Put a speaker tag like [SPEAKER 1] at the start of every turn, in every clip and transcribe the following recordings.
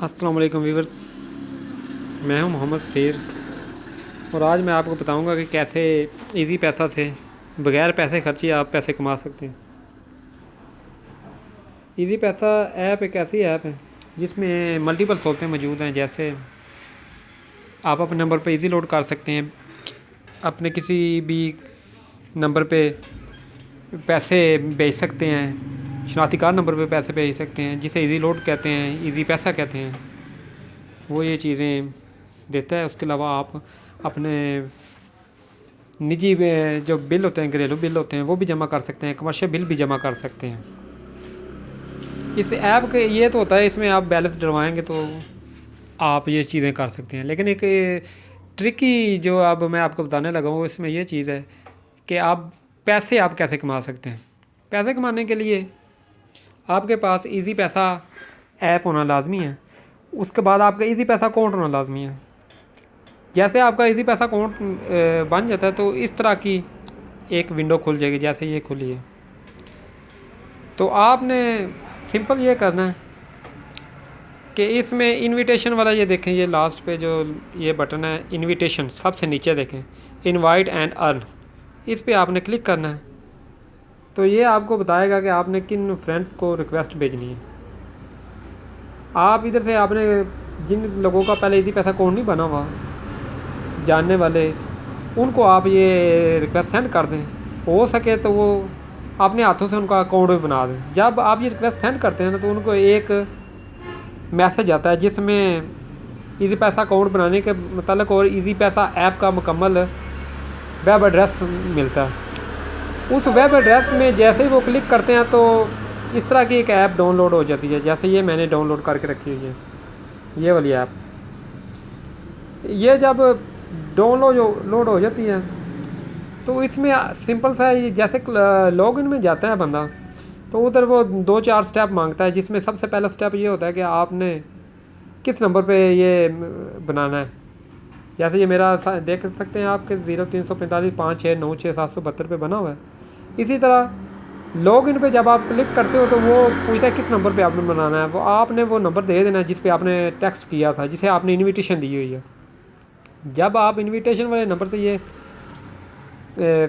[SPEAKER 1] अस्सलाम वालेकुम व्यूअर्स, मैं हूं मोहम्मद सफ़ीर और आज मैं आपको बताऊंगा कि कैसे इजी पैसा से बगैर पैसे खर्चे आप पैसे कमा सकते हैं। इजी पैसा ऐप एक ऐसी ऐप है जिसमें मल्टीपल सोर्सें मौजूद हैं। जैसे आप अपने नंबर पर इजी लोड कर सकते हैं, अपने किसी भी नंबर पे पैसे भेज सकते हैं, शनाख्ती कार्ड नंबर पे पैसे भेज सकते हैं, जिसे इजी लोड कहते हैं, इजी पैसा कहते हैं। वो ये चीज़ें देता है। उसके अलावा आप अपने निजी जो बिल होते हैं, घरेलू बिल होते हैं, वो भी जमा कर सकते हैं, कमर्शियल बिल भी जमा कर सकते हैं। इस ऐप के ये तो होता है, इसमें आप बैलेंस डलवाएंगे तो आप ये चीज़ें कर सकते हैं। लेकिन एक ट्रिकी जो अब मैं आपको बताने लगा हूँ, इसमें ये चीज़ है कि आप पैसे आप कैसे कमा सकते हैं। पैसे कमाने के लिए आपके पास इजी पैसा ऐप होना लाजमी है। उसके बाद आपका इजी पैसा अकाउंट होना लाजमी है। जैसे आपका इजी पैसा अकाउंट बन जाता है तो इस तरह की एक विंडो खुल जाएगी, जैसे ये खुली है। तो आपने सिंपल ये करना है कि इसमें इनविटेशन वाला ये देखें, ये लास्ट पे जो ये बटन है इनविटेशन, सबसे नीचे देखें इनवाइट एंड अर्न, इस पे आपने क्लिक करना है। तो ये आपको बताएगा कि आपने किन फ्रेंड्स को रिक्वेस्ट भेजनी है। आप इधर से आपने जिन लोगों का पहले इजी पैसा अकाउंट नहीं बना हुआ, जानने वाले, उनको आप ये रिक्वेस्ट सेंड कर दें। हो सके तो वो अपने हाथों से उनका अकाउंट भी बना दें। जब आप ये रिक्वेस्ट सेंड करते हैं ना, तो उनको एक मैसेज आता है जिसमें इजी पैसा अकाउंट बनाने के मतलब और इजी पैसा ऐप का मुकम्मल वेब एड्रेस मिलता है। उस वेब एड्रेस में जैसे ही वो क्लिक करते हैं तो इस तरह की एक ऐप डाउनलोड हो जाती है। जैसे ये मैंने डाउनलोड करके रखी हुई है, ये वाली ऐप। ये जब डाउनलोड हो जाती है तो इसमें सिंपल सा है, जैसे लॉगिन में जाता है बंदा तो उधर वो 2-4 स्टेप मांगता है, जिसमें सबसे पहला स्टेप ये होता है कि आपने किस नंबर पे ये बनाना है। जैसे ये मेरा देख सकते हैं आपके 03455696 पे बना हुआ है। इसी तरह लॉगिन पे जब आप क्लिक करते हो तो वो पूछता है किस नंबर पे आपने बनाना है। वो आपने वो नंबर दे देना है जिस पे आपने टेक्स्ट किया था, जिसे आपने इन्विटेशन दी हुई है। जब आप इन्विटेशन वाले नंबर से ये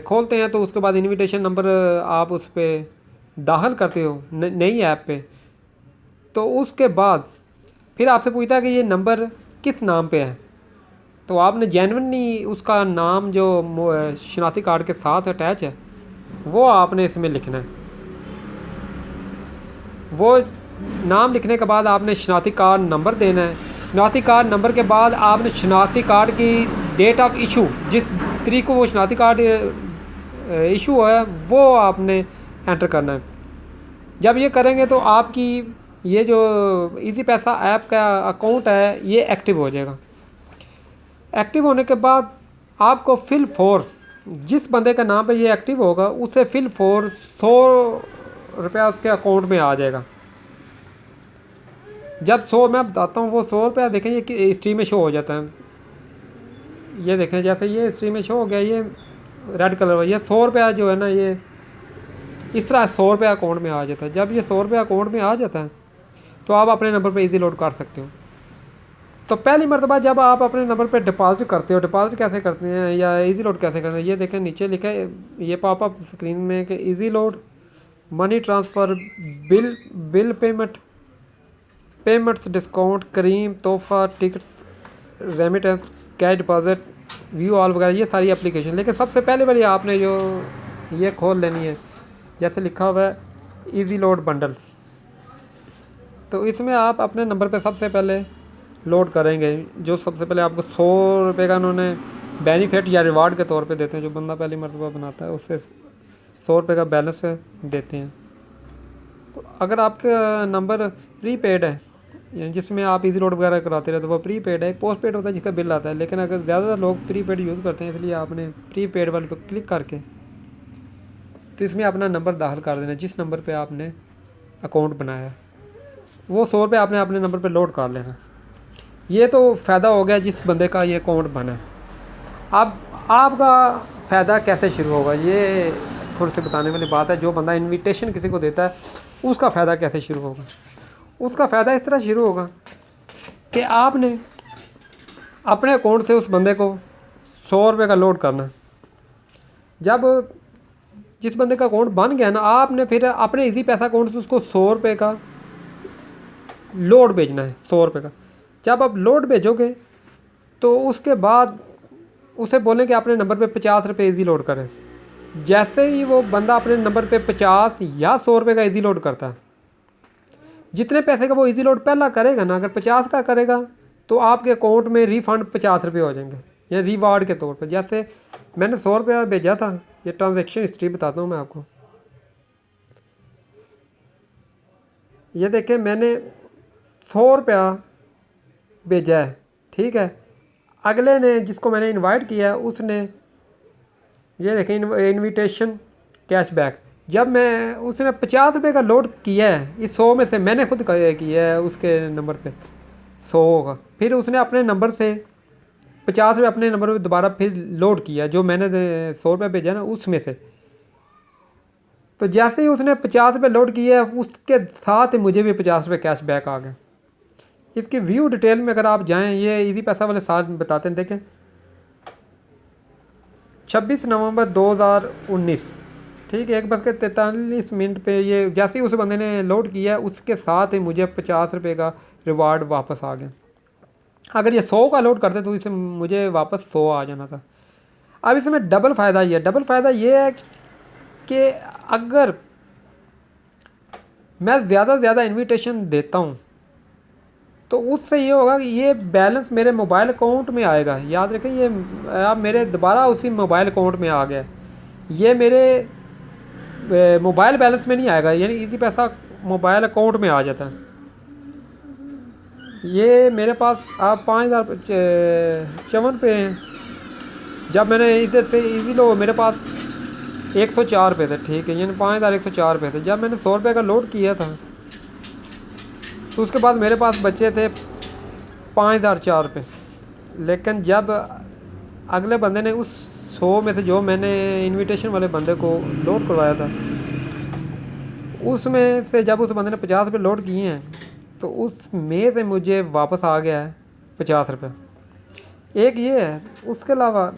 [SPEAKER 1] खोलते हैं तो उसके बाद इन्विटेशन नंबर आप उस पर दाखिल करते हो नई ऐप पे। तो उसके बाद फिर आपसे पूछता है कि ये नंबर किस नाम पे है। तो आपने जेन्युइनली उसका नाम जो शनाख्ती कार्ड के साथ अटैच है वो आपने इसमें लिखना है। वो नाम लिखने के बाद आपने शनाख्ती कार्ड नंबर देना है। शनाख्ती कार्ड नंबर के बाद आपने शनाख्ती कार्ड की डेट ऑफ इशू, जिस तारीख को वो शनाख्ती कार्ड इशू है, वो आपने एंटर करना है। जब ये करेंगे तो आपकी ये जो इजी पैसा ऐप का अकाउंट है ये एक्टिव हो जाएगा। एक्टिव होने के बाद आपको फिल फॉर, जिस बंदे का नाम पे ये एक्टिव होगा उसे फिल फॉर 100 रुपया उसके अकाउंट में आ जाएगा। जब 100 मैं बताता हूँ, वो 100 रुपया देखें ये हिस्ट्री में शो हो जाता है। ये देखें जैसे ये हिस्ट्री में शो हो गया, ये रेड कलर हुआ, ये 100 रुपया जो है ना, ये इस तरह 100 रुपया अकाउंट में आ जाता है। जब ये 100 रुपया अकाउंट में आ जाता है तो आप अपने नंबर पे इजी लोड कर सकते हो। तो पहली मरतबा जब आप अपने नंबर पे डिपॉजिट करते हो, डिपॉजिट कैसे करते हैं या इजी लोड कैसे करते हैं, ये देखें नीचे लिखा है ये पॉपअप स्क्रीन में कि easy load, money transfer, bill payments, discount, cream, तोहफा, tickets, remittance, cash deposit, view all वगैरह, ये सारी एप्लीकेशन। लेकिन सबसे पहले वाली आपने जो ये खोल लेनी है, जैसे लिखा हुआ है इजी लोड बंडल्स। तो इसमें आप अपने नंबर पे सबसे पहले लोड करेंगे। जो सबसे पहले आपको 100 रुपये का उन्होंने बेनिफिट या रिवार्ड के तौर पे देते हैं। जो बंदा पहली मरतबा बनाता है उससे 100 रुपये का बैलेंस देते हैं। तो अगर आपका नंबर प्रीपेड है, जिसमें आप इजी लोड वगैरह कराते रहते, तो वो प्रीपेड है। एक पोस्ट पेड होता है जिसका बिल आता है। लेकिन अगर ज़्यादातर लोग प्रीपेड यूज़ करते हैं, इसलिए आपने प्रीपेड वाले पर क्लिक करके तो इसमें अपना नंबर दाखिल कर देना, जिस नंबर पर आपने अकाउंट बनाया वो 100 रुपये आपने अपने नंबर पर लोड कर लेना। ये तो फ़ायदा हो गया जिस बंदे का ये अकाउंट बना है। अब आपका फ़ायदा कैसे शुरू होगा, ये थोड़ी सी बताने वाली बात है। जो बंदा इनविटेशन किसी को देता है उसका फ़ायदा कैसे शुरू होगा। उसका फ़ायदा इस तरह शुरू होगा कि आपने अपने अकाउंट से उस बंदे को 100 रुपये का लोड करना है। जब जिस बंदे का अकाउंट बन गया ना, आपने फिर अपने इसी पैसा अकाउंट से उसको 100 रुपये का लोड भेजना है, 100 रुपये का। जब आप लोड भेजोगे तो उसके बाद उसे बोलें कि अपने नंबर पे 50 रुपये ईजी लोड करें। जैसे ही वो बंदा अपने नंबर पे 50 या 100 रुपये का ईजी लोड करता है, जितने पैसे का वो ईजी लोड पहला करेगा ना, अगर 50 का करेगा तो आपके अकाउंट में रिफ़ंड 50 रुपये हो जाएंगे, या रिवार्ड के तौर पर। जैसे मैंने 100 रुपया भेजा था, ये ट्रांजैक्शन हिस्ट्री बताता हूँ मैं आपको। ये देखें, मैंने 100 रुपया भेजा है, ठीक है। अगले ने, जिसको मैंने इनवाइट किया है, उसने ये देखें इनविटेशन कैशबैक, जब मैं उसने 50 रुपये का लोड किया है, इस 100 में से मैंने खुद किया है उसके नंबर पे 100 का, फिर उसने अपने नंबर से 50 रुपये अपने नंबर पे दोबारा फिर लोड किया, जो मैंने 100 रुपये भेजा ना उसमें से। तो जैसे ही उसने 50 रुपये लोड किया है, उसके साथ ही मुझे भी 50 रुपये कैशबैक आ गए। इसकी व्यू डिटेल में अगर आप जाएं, ये इजी पैसा वाले साथ बताते हैं, देखें 26 नवंबर 2019, ठीक है, 1:43 पे ये जैसे ही उस बंदे ने लोड किया, उसके साथ ही मुझे 50 रुपये का रिवार्ड वापस आ गया। अगर ये 100 का लोड करते तो इसे मुझे वापस 100 आ जाना था। अब इसमें डबल फ़ायदा ये है कि अगर मैं ज़्यादा से ज़्यादा इन्विटेशन देता हूँ तो उससे ये होगा कि ये बैलेंस मेरे मोबाइल अकाउंट में आएगा। याद रखें, ये अब मेरे दोबारा उसी मोबाइल अकाउंट में आ गया, ये मेरे मोबाइल बैलेंस में नहीं आएगा, यानी इजी पैसा मोबाइल अकाउंट में आ जाता है। ये मेरे पास आप 5054 पे हैं। जब मैंने इधर से इजी लो, मेरे पास 104 रुपये थे, ठीक है, यानी 5104 रुपये थे। जब मैंने 100 रुपये का लोड किया था तो उसके बाद मेरे पास बचे थे 5004 रुपये। लेकिन जब अगले बंदे ने उस 100 में से, जो मैंने इनविटेशन वाले बंदे को लोड करवाया था, उसमें से जब उस बंदे ने 50 रुपये लोड किए हैं, तो उसमें से मुझे वापस आ गया है 50 रुपये। एक ये है, उसके अलावा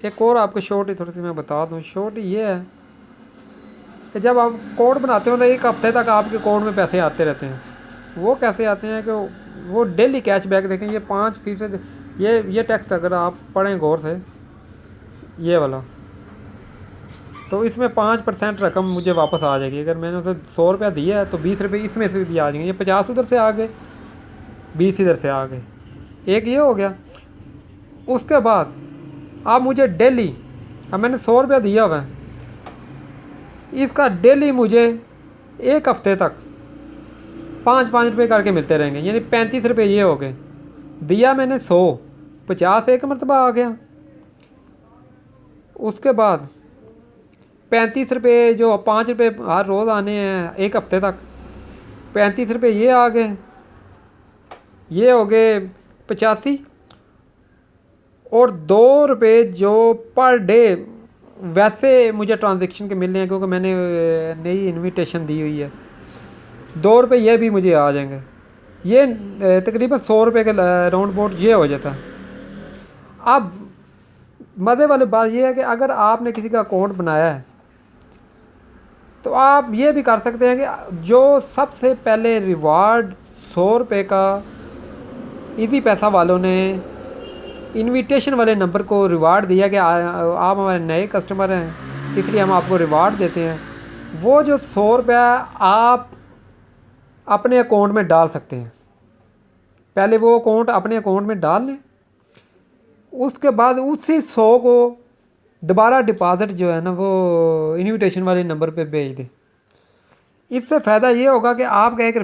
[SPEAKER 1] एक और आपको शॉर्ट थोड़ी सी मैं बता दूँ। शॉर्ट ये है कि जब आप कोड बनाते हो तो एक हफ्ते तक आपके कोड में पैसे आते रहते हैं। वो कैसे आते हैं कि वो डेली कैशबैक, देखें ये 5%, ये टैक्स अगर आप पढ़ें गौर से, ये वाला, तो इसमें 5% रकम मुझे वापस आ जाएगी। अगर मैंने उसे 100 रुपया दिया है तो 20 रुपये इसमें से भी आ जाएंगे। ये 50 उधर से आ गए, 20 इधर से आ गए। एक ये हो गया। उसके बाद आप मुझे डेली, अब मैंने 100 रुपया दिया हुआ है, इसका डेली मुझे एक हफ्ते तक 5-5 रुपये करके मिलते रहेंगे, यानी 35 रुपये ये हो गए। दिया मैंने 100, 50 एक मरतबा आ गया। उसके बाद 35 रुपये जो 5 रुपये हर रोज़ आने हैं एक हफ्ते तक, 35 रुपये ये आ गए, ये हो गए 85, और 2 रुपये जो पर डे वैसे मुझे ट्रांजेक्शन के मिलने हैं, क्योंकि मैंने नई इनविटेशन दी हुई है। 2 रुपये ये भी मुझे आ जाएंगे। ये तकरीबन 100 रुपये के राउंड अबाउट ये हो जाता है। अब मज़े वाली बात ये है कि अगर आपने किसी का अकाउंट बनाया है तो आप ये भी कर सकते हैं कि जो सबसे पहले रिवार्ड 100 रुपये का इजी पैसा वालों ने इनविटेशन वाले नंबर को रिवार्ड दिया कि आप हमारे नए कस्टमर हैं, इसलिए हम आपको रिवार्ड देते हैं, वो जो 100 रुपया आप अपने अकाउंट में डाल सकते हैं। पहले वो अकाउंट अपने अकाउंट में डाल लें, उसके बाद उसी 100 को दोबारा डिपॉज़िट जो है ना वो इनविटेशन वाले नंबर पे भेज दें। इससे फ़ायदा ये होगा कि आपका एक